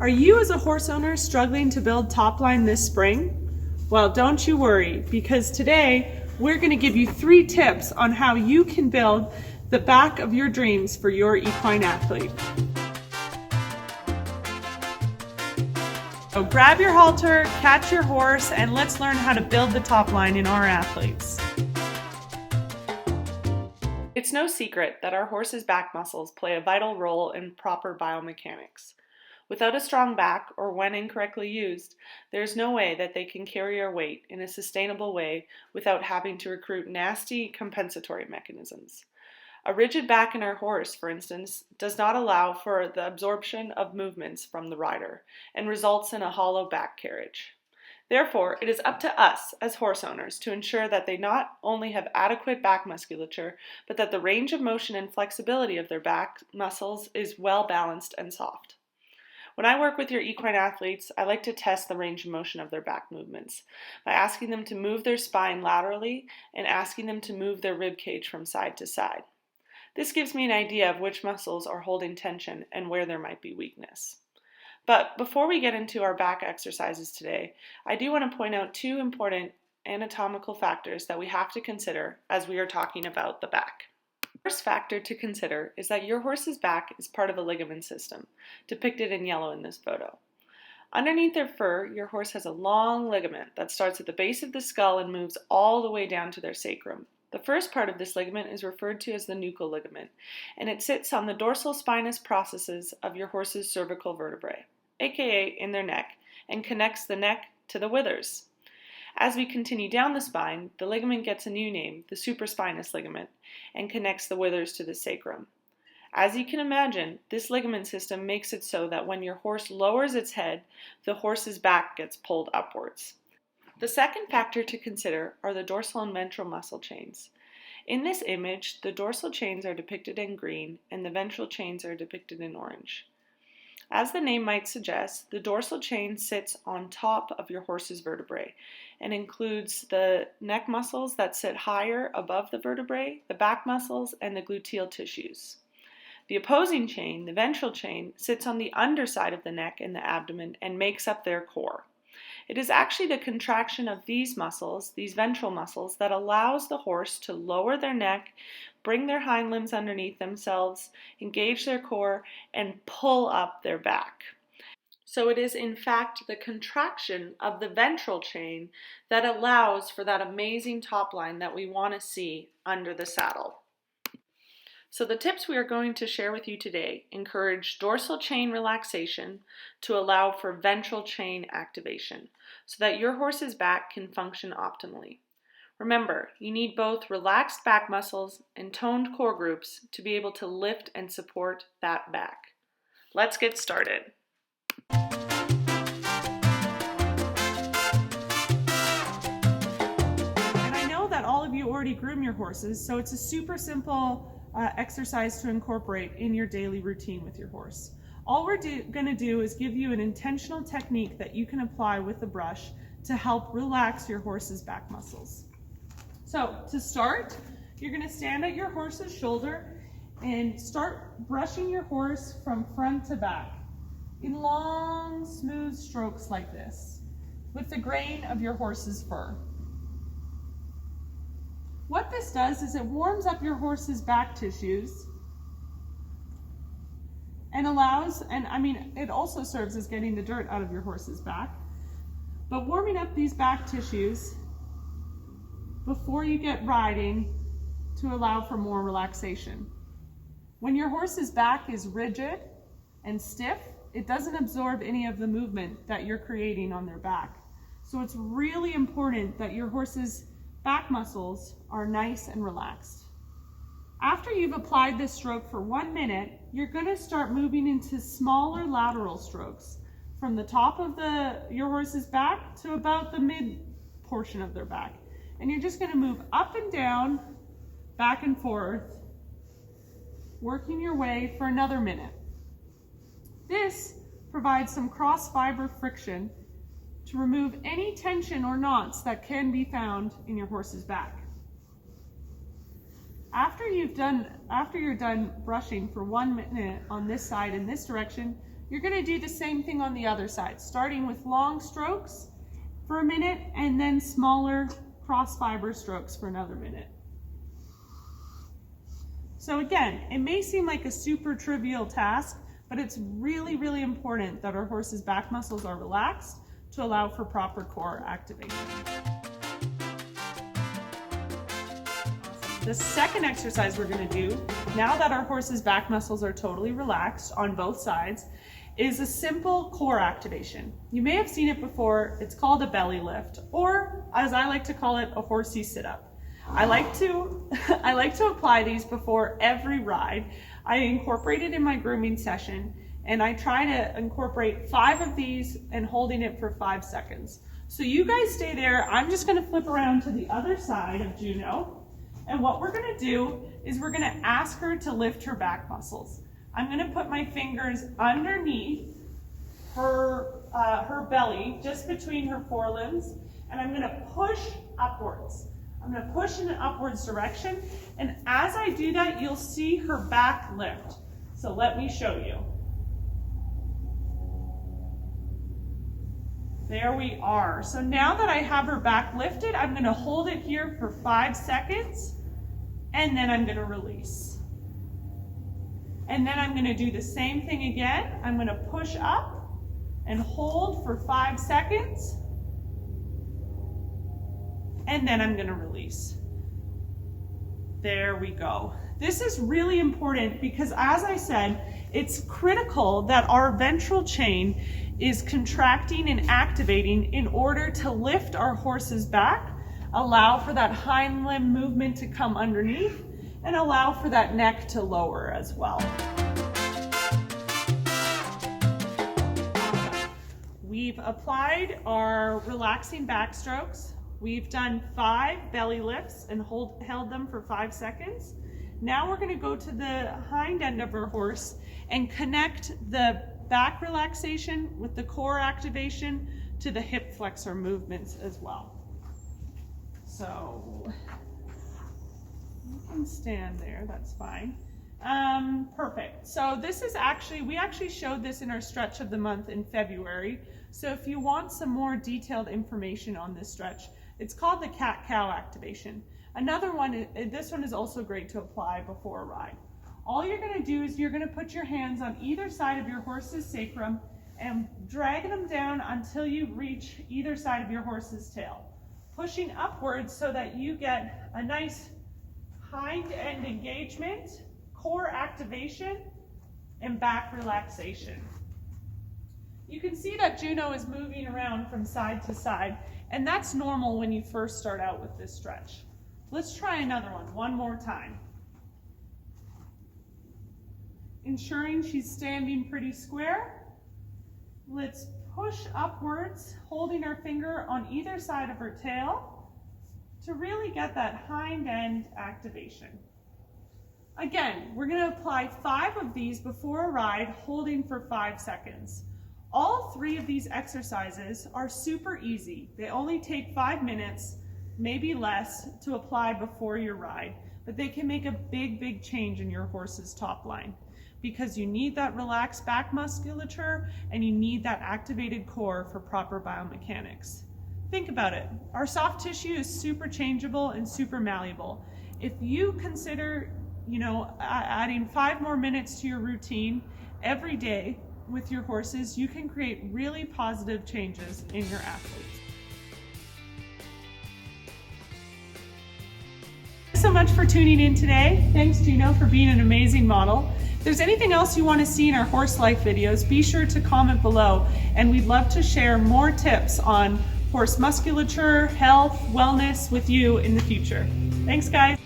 Are you as a horse owner struggling to build top line this spring? Well, don't you worry, because today we're going to give you 3 tips on how you can build the back of your dreams for your equine athlete. So grab your halter, catch your horse, and let's learn how to build the top line in our athletes. It's no secret that our horse's back muscles play a vital role in proper biomechanics. Without a strong back, or when incorrectly used, there's no way that they can carry our weight in a sustainable way without having to recruit nasty compensatory mechanisms. A rigid back in our horse, for instance, does not allow for the absorption of movements from the rider and results in a hollow back carriage. Therefore, it is up to us as horse owners to ensure that they not only have adequate back musculature, but that the range of motion and flexibility of their back muscles is well balanced and soft. When I work with your equine athletes, I like to test the range of motion of their back movements by asking them to move their spine laterally and asking them to move their rib cage from side to side. This gives me an idea of which muscles are holding tension and where there might be weakness. But before we get into our back exercises today, I do want to point out 2 important anatomical factors that we have to consider as we are talking about the back. The first factor to consider is that your horse's back is part of a ligament system, depicted in yellow in this photo. Underneath their fur, your horse has a long ligament that starts at the base of the skull and moves all the way down to their sacrum. The first part of this ligament is referred to as the nuchal ligament, and it sits on the dorsal spinous processes of your horse's cervical vertebrae, aka in their neck, and connects the neck to the withers. As we continue down the spine, the ligament gets a new name, the supraspinous ligament, and connects the withers to the sacrum. As you can imagine, this ligament system makes it so that when your horse lowers its head, the horse's back gets pulled upwards. The second factor to consider are the dorsal and ventral muscle chains. In this image, the dorsal chains are depicted in green and the ventral chains are depicted in orange. As the name might suggest, the dorsal chain sits on top of your horse's vertebrae and includes the neck muscles that sit higher above the vertebrae, the back muscles, and the gluteal tissues. The opposing chain, the ventral chain, sits on the underside of the neck and the abdomen and makes up their core. It is actually the contraction of these muscles, these ventral muscles, that allows the horse to lower their neck, bring their hind limbs underneath themselves, engage their core, and pull up their back. So it is in fact the contraction of the ventral chain that allows for that amazing top line that we want to see under the saddle. So the tips we are going to share with you today encourage dorsal chain relaxation to allow for ventral chain activation so that your horse's back can function optimally. Remember, you need both relaxed back muscles and toned core groups to be able to lift and support that back. Let's get started. And I know that all of you already groom your horses, so it's a super simple exercise to incorporate in your daily routine with your horse. All we're going to do is give you an intentional technique that you can apply with the brush to help relax your horse's back muscles. So to start, you're going to stand at your horse's shoulder and start brushing your horse from front to back in long, smooth strokes like this with the grain of your horse's fur. What this does is it warms up your horse's back tissues and it also serves as getting the dirt out of your horse's back, but warming up these back tissues before you get riding to allow for more relaxation. When your horse's back is rigid and stiff, it doesn't absorb any of the movement that you're creating on their back. So it's really important that your horse's back muscles are nice and relaxed. After you've applied this stroke for 1 minute, you're going to start moving into smaller lateral strokes from the top of your horse's back to about the mid portion of their back. And you're just going to move up and down, back and forth, working your way for another minute. This provides some cross fiber friction to remove any tension or knots that can be found in your horse's back. After you're done brushing for 1 minute on this side in this direction, You're going to do the same thing on the other side, starting with long strokes for a minute and then smaller cross fiber strokes for another minute. So again, it may seem like a super trivial task, but it's really, really important that our horse's back muscles are relaxed to allow for proper core activation. The second exercise we're going to do, now that our horse's back muscles are totally relaxed on both sides, is a simple core activation. You may have seen it before. It's called a belly lift, or as I like to call it, a horsey sit-up. I like to apply these before every ride. I incorporate it in my grooming session, and I try to incorporate 5 of these and holding it for 5 seconds. So you guys stay there. I'm just going to flip around to the other side of Juno. And what we're going to do is we're going to ask her to lift her back muscles. I'm going to put my fingers underneath her belly, just between her forelimbs, and I'm going to push upwards. I'm going to push in an upwards direction, and as I do that, you'll see her back lift. So let me show you. There we are. So now that I have her back lifted, I'm going to hold it here for 5 seconds, and then I'm going to release. And then I'm going to do the same thing again. I'm going to push up and hold for 5 seconds, and then I'm going to release. There we go. This is really important because, as I said, it's critical that our ventral chain is contracting and activating in order to lift our horse's back, allow for that hind limb movement to come underneath, and allow for that neck to lower as well. We've applied our relaxing back strokes. We've done 5 belly lifts and held them for 5 seconds. Now we're going to go to the hind end of our horse and connect the back relaxation with the core activation to the hip flexor movements as well. So you can stand there, that's fine. Perfect. So this is we actually showed this in our stretch of the month in February. So if you want some more detailed information on this stretch, it's called the cat-cow activation. Another one, this one is also great to apply before a ride. All you're going to do is you're going to put your hands on either side of your horse's sacrum and drag them down until you reach either side of your horse's tail, pushing upwards so that you get a nice hind end engagement, core activation, and back relaxation. You can see that Juno is moving around from side to side, and that's normal when you first start out with this stretch. Let's try another one more time. Ensuring she's standing pretty square. Let's push upwards, holding our finger on either side of her tail to really get that hind end activation. Again, we're going to apply 5 of these before a ride, holding for 5 seconds. All 3 of these exercises are super easy. They only take 5 minutes, maybe less, to apply before your ride, but they can make a big change in your horse's top line because you need that relaxed back musculature and you need that activated core for proper biomechanics. Think about it. Our soft tissue is super changeable and super malleable. If you consider, adding 5 more minutes to your routine every day with your horses, you can create really positive changes in your athletes. Thanks so much for tuning in today. Thanks, Juno, for being an amazing model. If there's anything else you want to see in our horse life videos, be sure to comment below, and we'd love to share more tips on horse musculature, health, wellness with you in the future. Thanks, guys.